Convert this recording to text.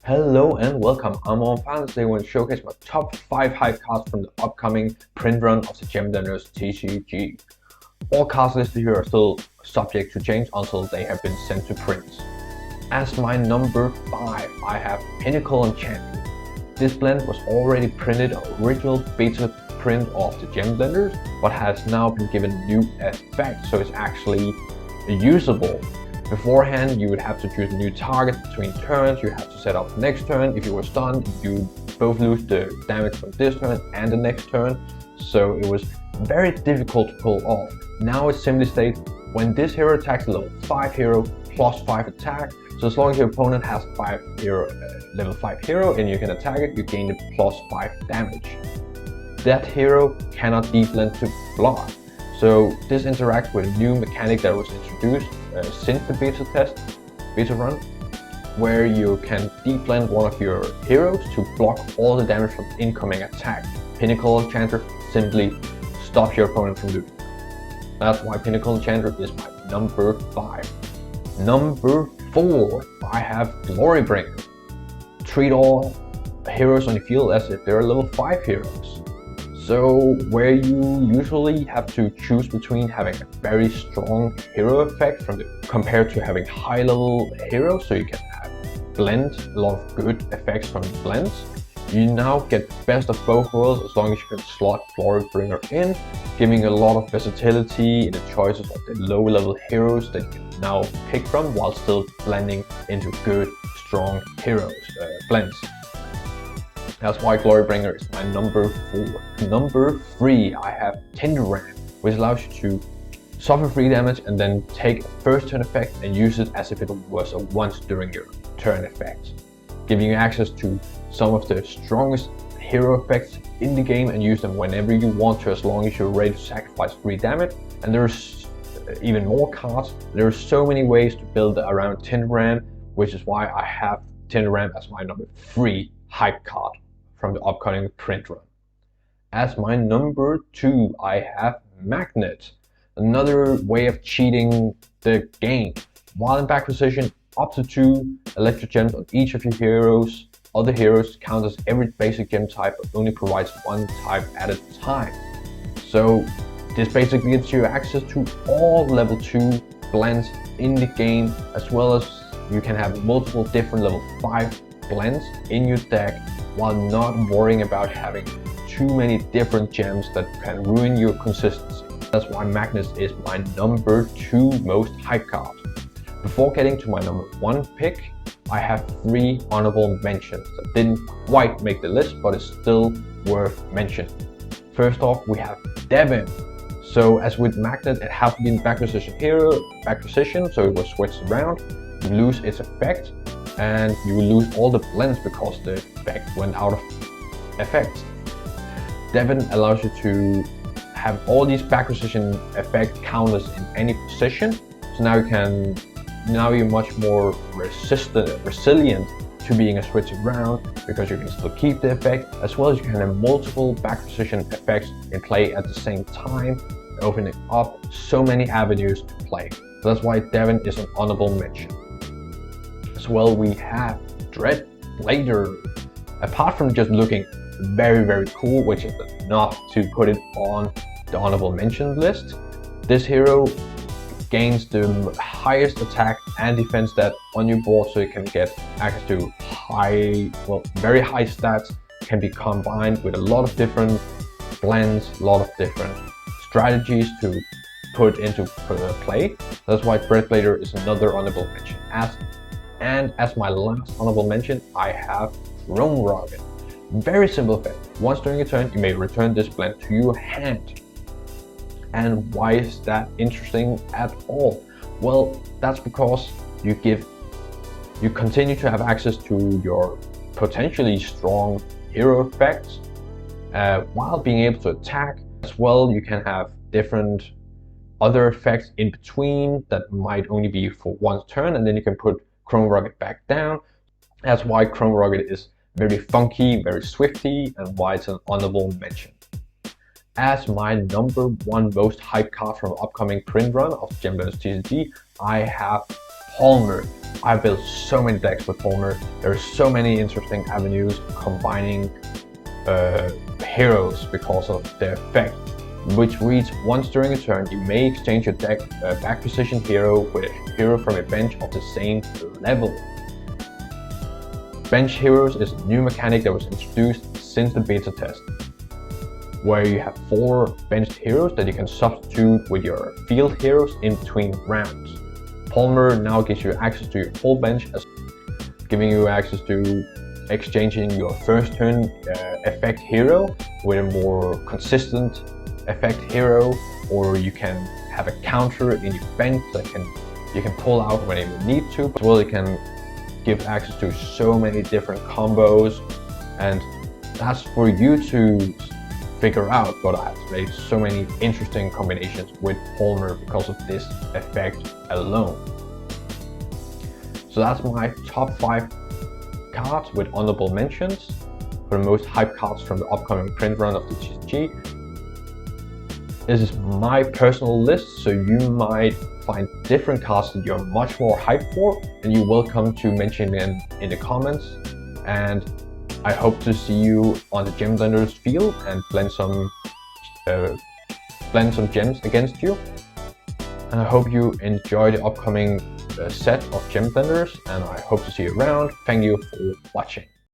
Hello and welcome. I'm Oarmfan. Today I want to showcase my top 5 hype cards from the upcoming print run of the Gem Denders TCG. All cards listed here are still subject to change until they have been sent to print. As my number 5, I have Pinnacle and Champion. This blend was already printed on original beta print of the Gem Denders, but has now been given new effect, so it's actually usable. Beforehand, you would have to choose a new target between turns, you have to set up the next turn. If you were stunned, you both lose the damage from this turn and the next turn, so it was very difficult to pull off. Now it simply states, when this hero attacks a level 5 hero, plus 5 attack, so as long as your opponent has level 5 hero and you can attack it, you gain the plus 5 damage. That hero cannot deblend to block. So this interacts with a new mechanic that was introduced since the beta run, where you can deblend one of your heroes to block all the damage from incoming attack. Pinnacle Enchanter simply stops your opponent from doing that. That's why Pinnacle Enchanter is my number 5. Number 4, I have Glorybringer. Treat all heroes on the field as if they're level 5 heroes. So where you usually have to choose between having a very strong hero effect compared to having high level heroes, so you can blend a lot of good effects from the blends, you now get the best of both worlds as long as you can slot Glorybringer in, giving a lot of versatility in the choices of the low level heroes that you can now pick from while still blending into good strong heroes blends. That's why Glorybringer is my number 4. Number 3, I have Tinderram, which allows you to suffer free damage and then take a first turn effect and use it as if it was a once during your turn effect, giving you access to some of the strongest hero effects in the game and use them whenever you want to, as long as you're ready to sacrifice free damage. And there's even more cards. There are so many ways to build around Tinderram, which is why I have Tinderram as my number 3 hype card from the upcoming print run. As my number 2, I have Magnet, another way of cheating the game. While in back position, up to 2 electric gems on each of your heroes. Other heroes count as every basic gem type, but only provides one type at a time. So this basically gives you access to all level 2 blends in the game, as well as you can have multiple different level 5 blends in your deck while not worrying about having too many different gems that can ruin your consistency. That's why Magnus is my number 2 most hype card. Before getting to my number 1 pick, I have 3 honorable mentions that didn't quite make the list, but it's still worth mentioning. First off, we have Devin. So as with Magnet, it has to be in back position so it was switched around. You lose its effect, and you will lose all the blends because the effect went out of effect. Devin allows you to have all these back position effect counters in any position, so now you're much more resilient to being a switch around, because you can still keep the effect, as well as you can have multiple back position effects in play at the same time, opening up so many avenues to play. So that's why Devin is an honorable mention. As well, we have Dreadblader. Apart from just looking very cool, which is enough to put it on the honorable mention list, this hero gains the highest attack and defense stat on your board, so you can get access to very high stats, can be combined with a lot of different blends, a lot of different strategies to put into play. That's why Dreadblader is another honorable mention. As my last honorable mention, I have Chrome Rocket. Very simple effect. Once during a turn, you may return this blend to your hand. And why is that interesting at all? Well, that's because you continue to have access to your potentially strong hero effects while being able to attack. As well, you can have different other effects in between that might only be for one turn, and then you can put Chrome Rocket back down. That's why Chrome Rocket is very funky, very swifty, and why it's an honorable mention. As my number 1 most hype card from upcoming print run of Gem Denders TCG, I have Palmer. I built so many decks with Palmer. There are so many interesting avenues combining heroes because of their effect, which reads: once during a turn, you may exchange your deck back position hero with a hero from a bench of the same level. Bench heroes is a new mechanic that was introduced since the beta test, where you have 4 benched heroes that you can substitute with your field heroes in between rounds. Palmer now gives you access to your full bench, giving you access to exchanging your first turn effect hero with a more consistent effect hero, or you can have a counter in your bench that you can pull out when you need to. As well, you can give access to so many different combos, and that's for you to figure out. But I've made so many interesting combinations with Palmer because of this effect alone. So that's my top 5 cards with honorable mentions for the most hype cards from the upcoming print run of the TCG. This is my personal list, so you might find different cards that you're much more hyped for, and you're welcome to mention them in the comments. And I hope to see you on the Gem Blenders field and blend some gems against you. And I hope you enjoy the upcoming set of Gem Blenders, and I hope to see you around. Thank you for watching.